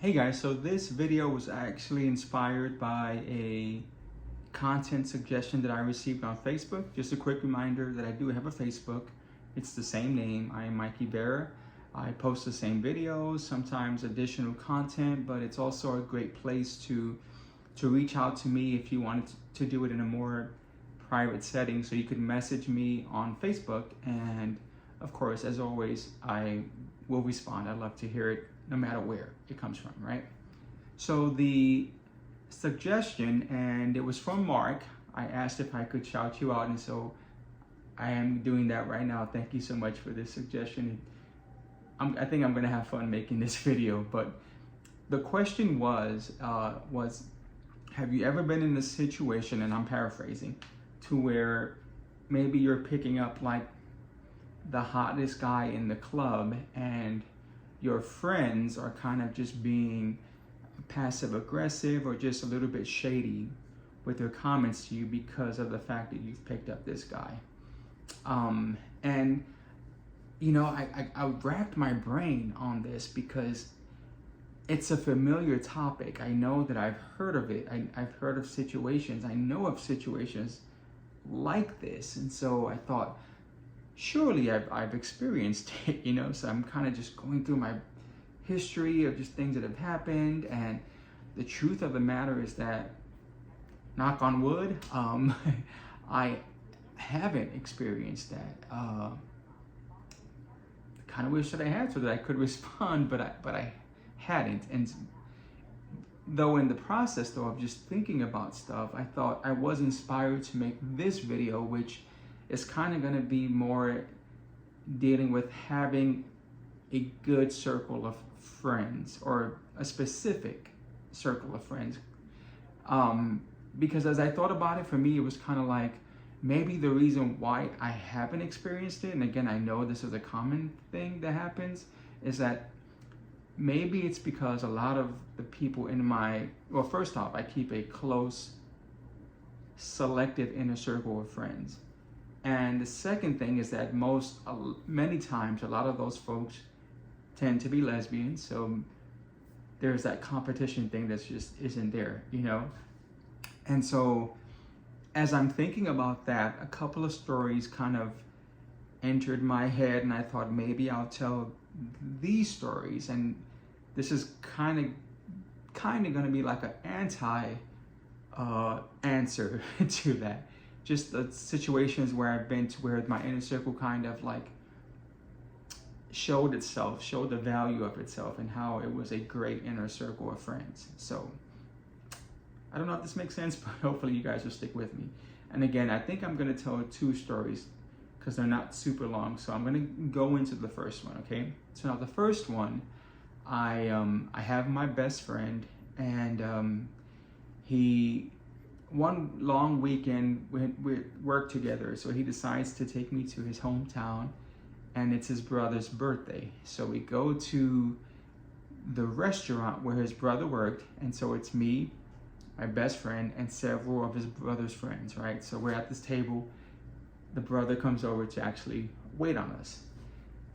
Hey guys, so this video was actually inspired by a content suggestion that I received on Facebook. Just a quick reminder that I do have a Facebook. It's the same name. I am Mikey Bearer. I post the same videos, sometimes additional content, but it's also a great place to reach out to me if you wanted to do it in a more private setting. So you could message me on Facebook, and of course, as always, I will respond. I'd love to hear it no matter where it comes from, right? So the suggestion, and it was from Mark. I asked if I could shout you out, and so I am doing that right now. Thank you so much for this suggestion. I think I'm gonna have fun making this video, but the question was, have you ever been in a situation, and I'm paraphrasing, to where maybe you're picking up like the hottest guy in the club and your friends are kind of just being passive aggressive or just a little bit shady with their comments to you because of the fact that you've picked up this guy. And you know, I racked my brain on this because it's a familiar topic. I know that I've heard of it. I've heard of situations. I know of situations like this. And so I thought, surely I've experienced it, you know, so I'm kind of just going through my history of just things that have happened. And the truth of the matter is that, knock on wood, I haven't experienced that. Kind of wish that I had so that I could respond, but I hadn't. And though in the process though of just thinking about stuff, I thought I was inspired to make this video, which is kind of going to be more dealing with having a good circle of friends, or a specific circle of friends. Because as I thought about it, for me, it was kind of like, maybe the reason why I haven't experienced it, and again, I know this is a common thing that happens, is that maybe it's because a lot of the people in well, first off, I keep a close, selective inner circle of friends. And the second thing is that many times, a lot of those folks tend to be lesbians. So there's that competition thing that's just isn't there, you know? And so as I'm thinking about that, a couple of stories kind of entered my head, and I thought maybe I'll tell these stories. And this is kind of going to be like an answer to that. Just the situations where I've been to where my inner circle kind of like showed the value of itself, and how it was a great inner circle of friends. So I don't know if this makes sense, but hopefully you guys will stick with me. And again, I think I'm going to tell two stories because they're not super long. So I'm going to go into the first one, okay? So now the first one, I have my best friend, and one long weekend we worked together, so he decides to take me to his hometown, and it's his brother's birthday. So we go to the restaurant where his brother worked, and so it's me, my best friend, and several of his brother's friends, right? So we're at this table. The brother comes over to actually wait on us.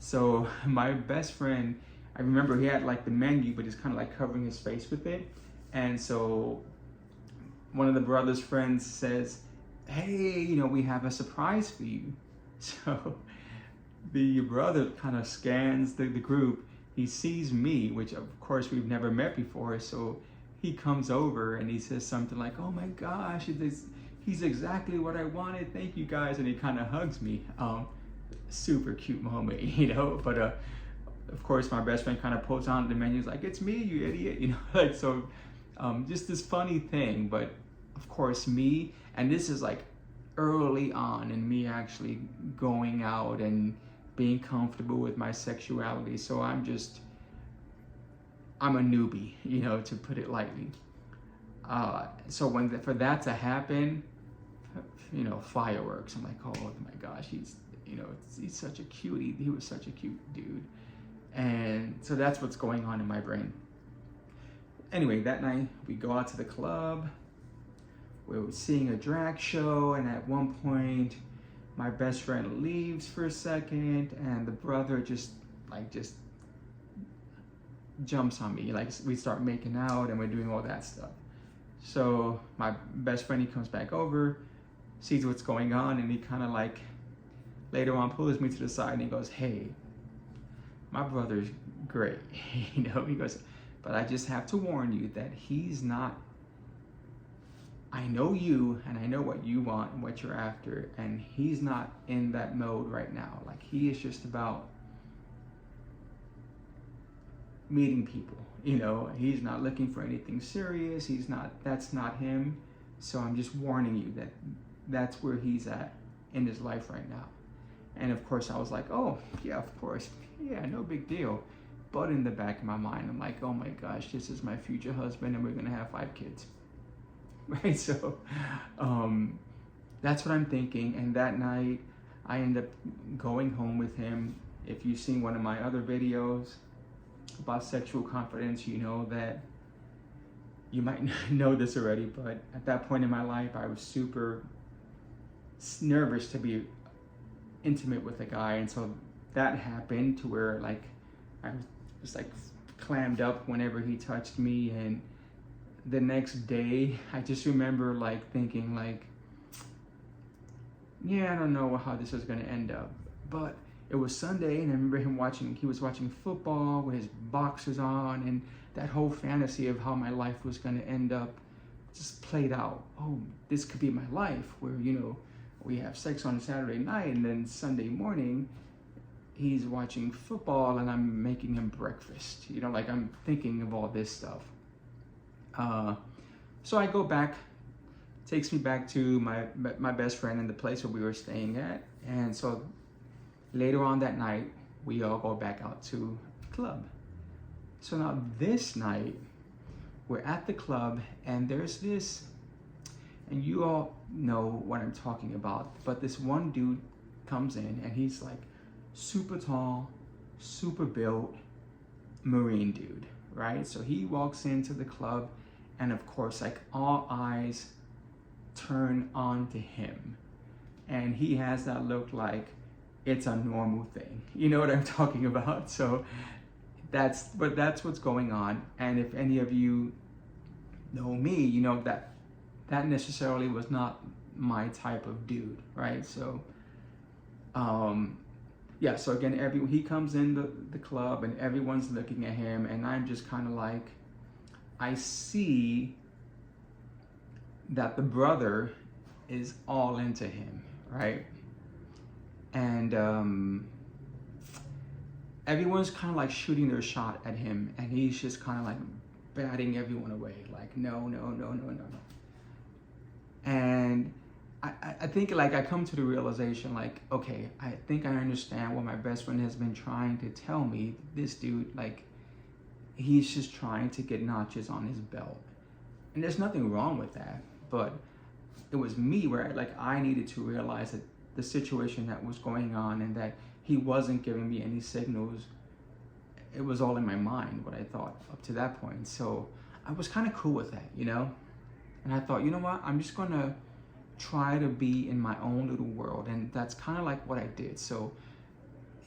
So my best friend, I remember he had like the menu, but he's kind of like covering his face with it. And so one of the brother's friends says, hey, you know, we have a surprise for you. So the brother kind of scans the group. He sees me, which of course we've never met before. So he comes over and he says something like, oh my gosh, he's exactly what I wanted. Thank you guys. And he kind of hugs me. Super cute moment, you know, but of course my best friend kind of pulls on the menu. He's like, it's me, you idiot, you know, like, so just this funny thing. But of course me, and this is like early on in me actually going out and being comfortable with my sexuality. So I'm a newbie, you know, to put it lightly. So for that to happen, you know, fireworks. I'm like, oh my gosh, he's such a cutie. He was such a cute dude. And so that's what's going on in my brain. Anyway, that night we go out to the club. We were seeing a drag show, and at one point my best friend leaves for a second, and the brother just jumps on me. Like we start making out and we're doing all that stuff. So my best friend, he comes back over, sees what's going on, and he kind of like later on pulls me to the side and he goes, "Hey, my brother's great." You know, he goes, "But I just have to warn you that he's not, I know you and I know what you want and what you're after, and he's not in that mode right now. Like he is just about meeting people, you know, he's not looking for anything serious. He's not, that's not him. So I'm just warning you that that's where he's at in his life right now." And of course I was like, "Oh yeah, of course. Yeah, no big deal." But in the back of my mind, I'm like, "Oh my gosh, this is my future husband and we're gonna have 5 kids." Right, so that's what I'm thinking. And that night I end up going home with him. If you've seen one of my other videos about sexual confidence, you know that, you might know this already, but at that point in my life I was super nervous to be intimate with a guy. And so that happened to where like I was just like clammed up whenever he touched me. And the next day I just remember like thinking like, yeah, I don't know how this is going to end up. But it was Sunday and I remember he was watching football with his boxers on, and that whole fantasy of how my life was going to end up just played out. Oh, this could be my life, where, you know, we have sex on Saturday night and then Sunday morning he's watching football and I'm making him breakfast. You know, like I'm thinking of all this stuff. So I go back, takes me back to my best friend and the place where we were staying at. And so later on that night, we all go back out to the club. So now this night, we're at the club and there's this, and you all know what I'm talking about, but this one dude comes in and he's like super tall, super built, Marine dude, right? So he walks into the club and of course, like all eyes turn on to him. And he has that look like it's a normal thing. You know what I'm talking about? So that's what's going on. And if any of you know me, you know that necessarily was not my type of dude, right? So yeah, so again, he comes in the club and everyone's looking at him, and I'm just kind of like, I see that the brother is all into him, right? And everyone's kind of like shooting their shot at him, and he's just kind of like batting everyone away, like no. And I think like I come to the realization like, okay, I think I understand what my best friend has been trying to tell me. This dude, like, he's just trying to get notches on his belt. And there's nothing wrong with that, but it was me where I needed to realize that the situation that was going on and that he wasn't giving me any signals. It was all in my mind, what I thought up to that point. So I was kind of cool with that, you know? And I thought, you know what? I'm just gonna try to be in my own little world. And that's kind of like what I did. So,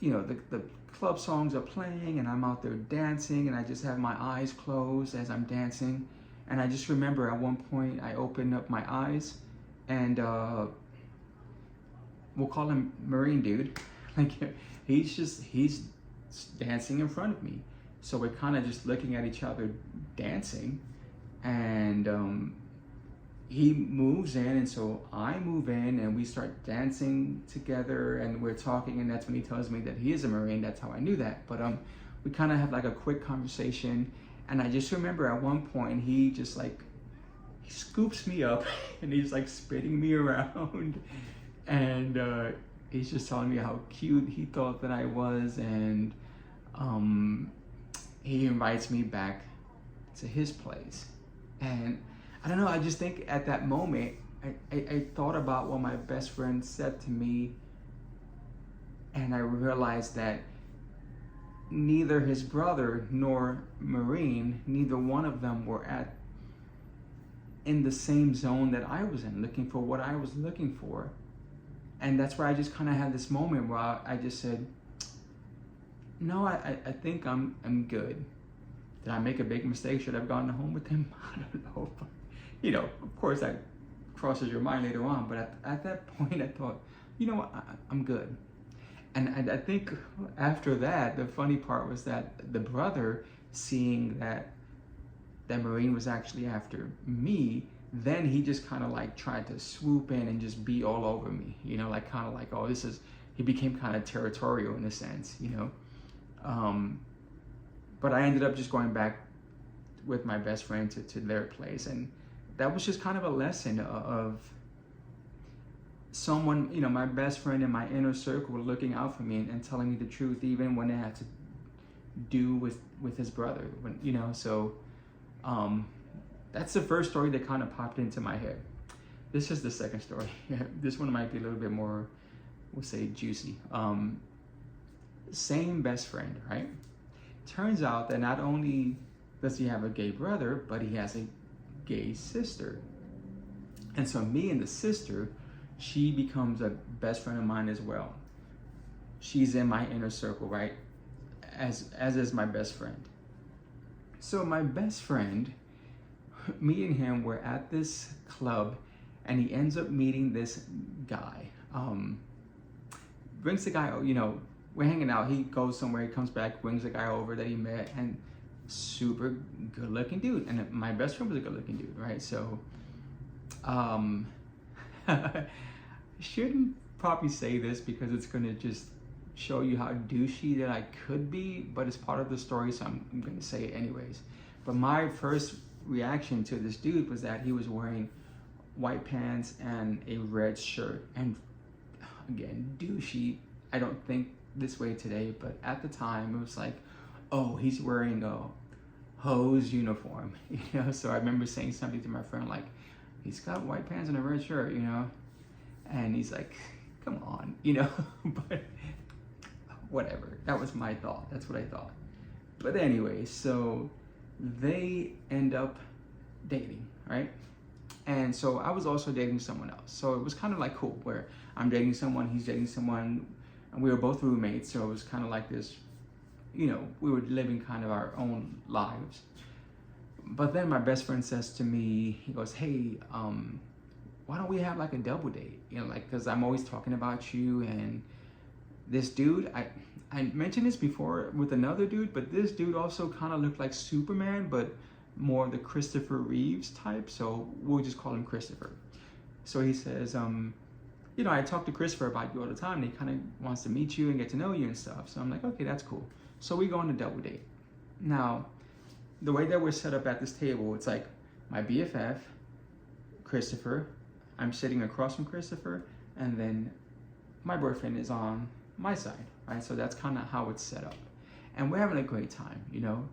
you know, the club songs are playing and I'm out there dancing and I just have my eyes closed as I'm dancing. And I just remember at one point I opened up my eyes and we'll call him Marine dude. Like he's dancing in front of me. So we're kind of just looking at each other dancing, and he moves in, and so I move in and we start dancing together and we're talking, and that's when he tells me that he is a Marine. That's how I knew that. But we kind of have like a quick conversation, and I just remember at one point he just like, he scoops me up and he's like spitting me around, and he's just telling me how cute he thought that I was, and he invites me back to his place. And I don't know, I just think at that moment, I thought about what my best friend said to me, and I realized that neither his brother nor Marine, neither one of them were in the same zone that I was in, looking for what I was looking for. And that's where I just kind of had this moment where I just said, no, I think I'm good. Did I make a big mistake? Should I have gone home with him? I don't know. But, you know, of course that crosses your mind later on. But at that point, I thought, you know what, I'm good. And I think after that, the funny part was that the brother, seeing that Marine was actually after me, then he just kind of like tried to swoop in and just be all over me, you know, like kind of like, oh, this is, he became kind of territorial in a sense, you know. But I ended up just going back with my best friend to their place. And that was just kind of a lesson of someone, you know, my best friend in my inner circle looking out for me and telling me the truth, even when it had to do with his brother, when, you know. So that's the first story that kind of popped into my head. This is the second story. This one might be a little bit more, we'll say, juicy. Same best friend, right? Turns out that not only does he have a gay brother, but he has a gay sister. And so me and the sister, she becomes a best friend of mine as well. She's in my inner circle, right? As is my best friend. So my best friend, me and him were at this club, and he ends up meeting this guy. Brings the guy, you know, we're hanging out. He goes somewhere, he comes back, brings the guy over that he met, and super good looking dude. And my best friend was a good looking dude, right? So, shouldn't probably say this because it's gonna just show you how douchey that I could be, but it's part of the story, so I'm gonna say it anyways. But my first reaction to this dude was that he was wearing white pants and a red shirt. And again, douchey, I don't think this way today, but at the time it was like, oh, he's wearing a hose uniform, you know. So I remember saying something to my friend like, he's got white pants and a red shirt, you know. And he's like, come on, you know. But whatever, that was my thought. That's what I thought. But anyway, so they end up dating, right? And so I was also dating someone else. So it was kind of like cool, where I'm dating someone, he's dating someone, and we were both roommates. So it was kind of like this, you know, we were living kind of our own lives. But then my best friend says to me, he goes, hey, why don't we have like a double date? You know, like, cause I'm always talking about you and this dude. I mentioned this before with another dude, but this dude also kind of looked like Superman, but more the Christopher Reeves type. So we'll just call him Christopher. So he says, you know, I talk to Christopher about you all the time, and he kind of wants to meet you and get to know you and stuff. So I'm like, okay, that's cool. So we go on a double date. Now, the way that we're set up at this table, it's like my BFF, Christopher, I'm sitting across from Christopher, and then my boyfriend is on my side, right? So that's kind of how it's set up. And we're having a great time, you know?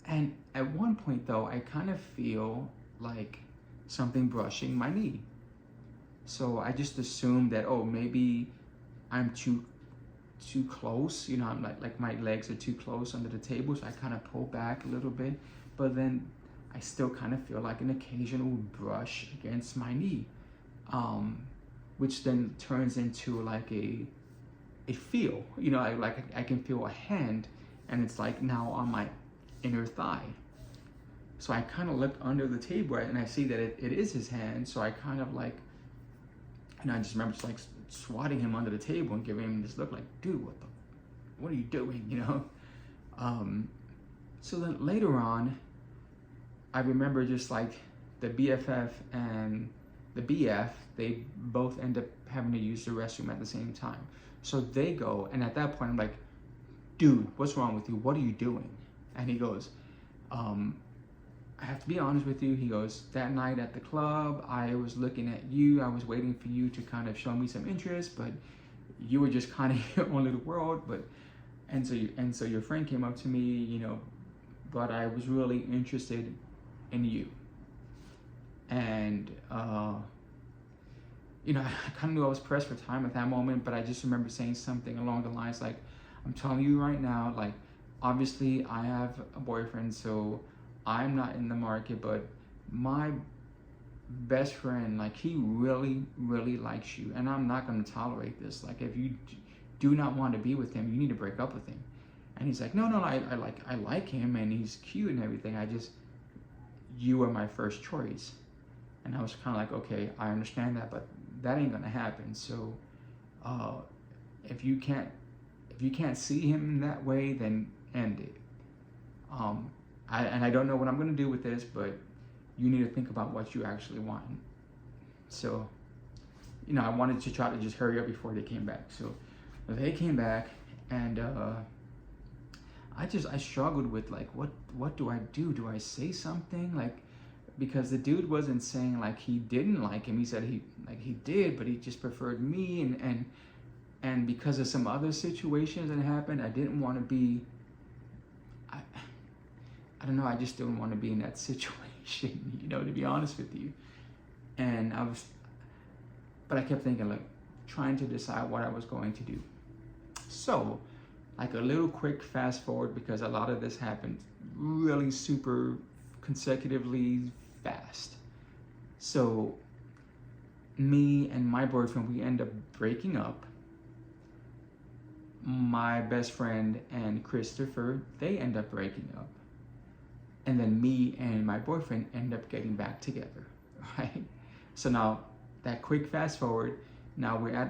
And at one point though, I kind of feel like something brushing my knee. So I just assumed that, oh, maybe I'm too close, you know, I'm like my legs are too close under the table, so I kind of pull back a little bit, but then I still kind of feel like an occasional brush against my knee, which then turns into like a feel, you know, I can feel a hand, and it's like now on my inner thigh. So I kind of look under the table, right, and I see that it is his hand. So I kind of like, and I just remember just like swatting him under the table and giving him this look like, dude, what are you doing, you know? So then later on, I remember just like the BFF and the BF, they both end up having to use the restroom at the same time. So they go, and at that point I'm like, dude, what's wrong with you? What are you doing? And he goes, I have to be honest with you. He goes, that night at the club, I was looking at you. I was waiting for you to kind of show me some interest, but you were just kind of your own little world. And so your friend came up to me, you know, but I was really interested in you. And, you know, I kind of knew I was pressed for time at that moment, but I just remember saying something along the lines like, I'm telling you right now, like, obviously I have a boyfriend, so I'm not in the market, but my best friend, like, he really, really likes you, and I'm not going to tolerate this. Like, if you do not want to be with him, you need to break up with him. And he's like, no, I like him and he's cute and everything. You are my first choice. And I was kind of like, okay, I understand that, but that ain't gonna happen. So if you can't see him in that way, then end it. I don't know what I'm gonna do with this, but you need to think about what you actually want. So, I wanted to try to just hurry up before they came back. So they came back, and I struggled with like, what do I do? Do I say something? Like, because the dude wasn't saying like he didn't like him. He said he did, but he just preferred me, and because of some other situations that happened, I didn't want to be. I don't know. I just didn't want to be in that situation, to be honest with you. And but I kept thinking, like, trying to decide what I was going to do. So, like a little quick fast forward, because a lot of this happened really super consecutively fast. So, me and my boyfriend, we end up breaking up. My best friend and Christopher, they end up breaking up. And then me and my boyfriend end up getting back together, right? So now, that quick fast forward, now we're at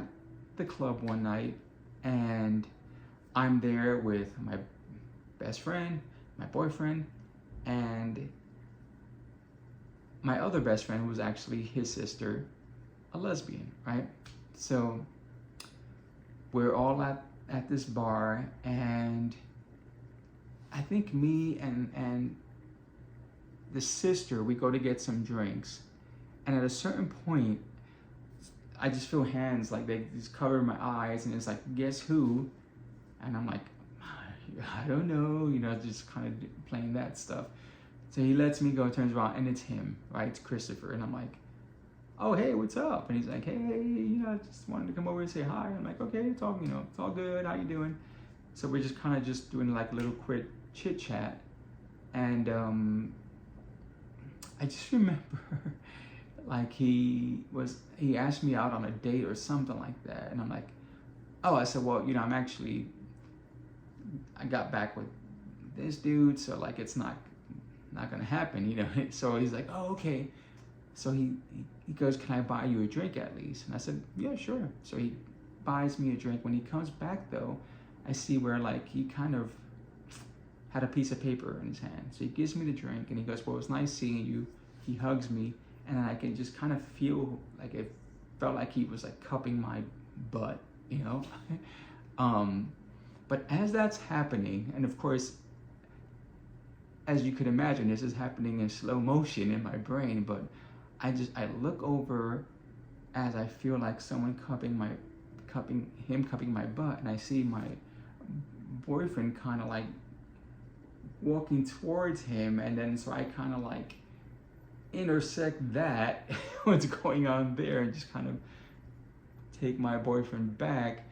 the club one night, and I'm there with my best friend, my boyfriend, and my other best friend, who was actually his sister, a lesbian, right? So we're all at this bar, and I think me and the sister, we go to get some drinks, and at a certain point, I just feel hands, like they just cover my eyes, and it's like, guess who? And I'm like, I don't know, just kind of playing that stuff. So he lets me go, turns around, and it's him, right? It's Christopher. And I'm like, oh, hey, what's up? And he's like, hey, I just wanted to come over and say hi. I'm like, okay, it's all good. How you doing? So we're just kind of just doing like a little quick chit chat. And I just remember like he asked me out on a date or something like that. And I'm like, oh, I said, well, I got back with this dude, so like it's not gonna happen, So he's like, oh, okay. So he goes, can I buy you a drink at least? And I said, yeah, sure. So he buys me a drink. When he comes back though, I see where like he kind of had a piece of paper in his hand. So he gives me the drink and he goes, well, it was nice seeing you. He hugs me, and I can just kind of feel like it felt like he was like cupping my butt, But as that's happening, and of course, as you could imagine, this is happening in slow motion in my brain, but I look over as I feel like someone cupping my butt, and I see my boyfriend kind of like walking towards him, and then so I kind of like intersect that what's going on there, and just kind of take my boyfriend back.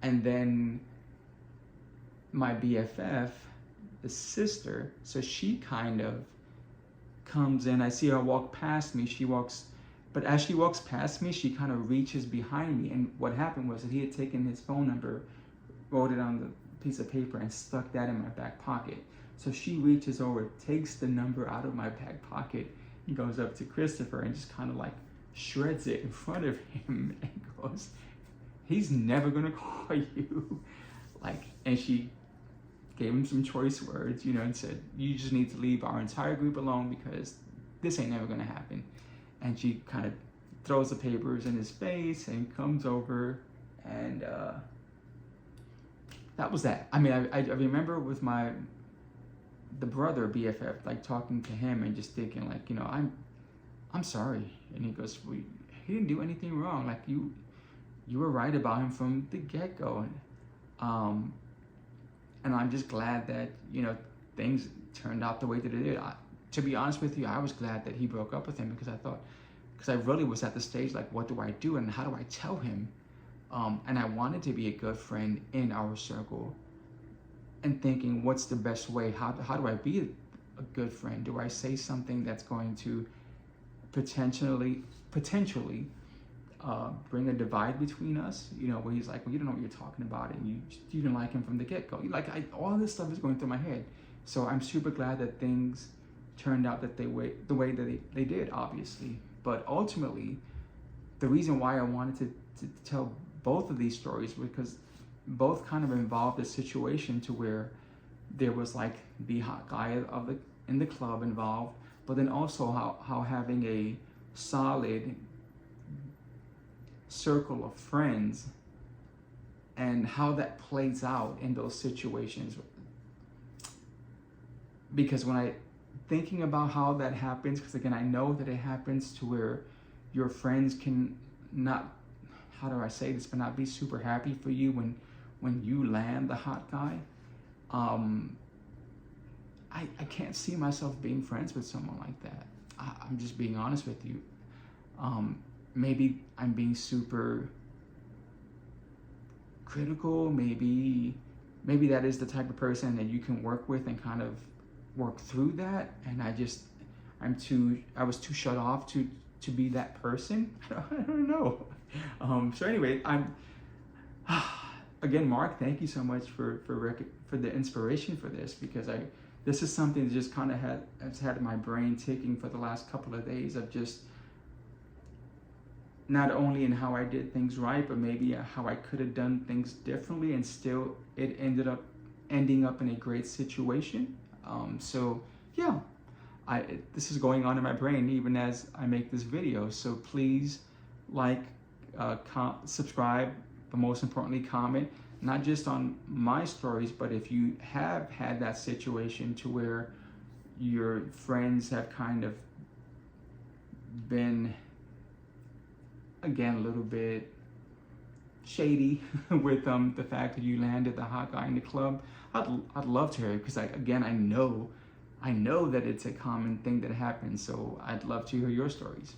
And then my BFF, the sister, so she kind of comes in. I see her walk past me. But as she walks past me, she kind of reaches behind me. And what happened was that he had taken his phone number, wrote it on the piece of paper, and stuck that in my back pocket. So she reaches over, takes the number out of my back pocket, and goes up to Christopher and just kind of like shreds it in front of him and goes, he's never gonna call you. And she gave him some choice words, and said, you just need to leave our entire group alone because this ain't never gonna happen. And she kind of throws the papers in his face and comes over, and that was that. I mean, I remember with the brother BFF, like talking to him and just thinking like, I'm sorry. And he goes, well, he didn't do anything wrong. Like you were right about him from the get-go. And I'm just glad that, things turned out the way that it did. To be honest with you, I was glad that he broke up with him, because I really was at the stage like, what do I do and how do I tell him? And I wanted to be a good friend in our circle, and thinking, what's the best way? How do I be a good friend? Do I say something that's going to potentially bring a divide between us, you know, where he's like, well, you don't know what you're talking about, and you didn't like him from the get-go. Like, all this stuff is going through my head. So I'm super glad that things turned out that the way that they did, obviously. But ultimately, the reason why I wanted to tell both of these stories was because both kind of involved a situation to where there was like the hot guy in the club involved, but then also how having a solid circle of friends and how that plays out in those situations. Because when I thinking about how that happens, because again, I know that it happens to where your friends can not, how do I say this, but not be super happy for you when you land the hot guy. I can't see myself being friends with someone like that. I'm just being honest with you. Maybe I'm being super critical. Maybe that is the type of person that you can work with and kind of work through that. And I was too shut off to be that person. I don't know. So anyway, again, Mark, thank you so much for the inspiration for this, because this is something that just kind of has had my brain ticking for the last couple of days of just not only in how I did things right, but maybe how I could have done things differently, and still it ending up in a great situation. So yeah, this is going on in my brain even as I make this video. So please like, subscribe, but most importantly, comment, not just on my stories, but if you have had that situation to where your friends have kind of been, again, a little bit shady with the fact that you landed the hot guy in the club. I'd love to hear it, because I know that it's a common thing that happens. So I'd love to hear your stories.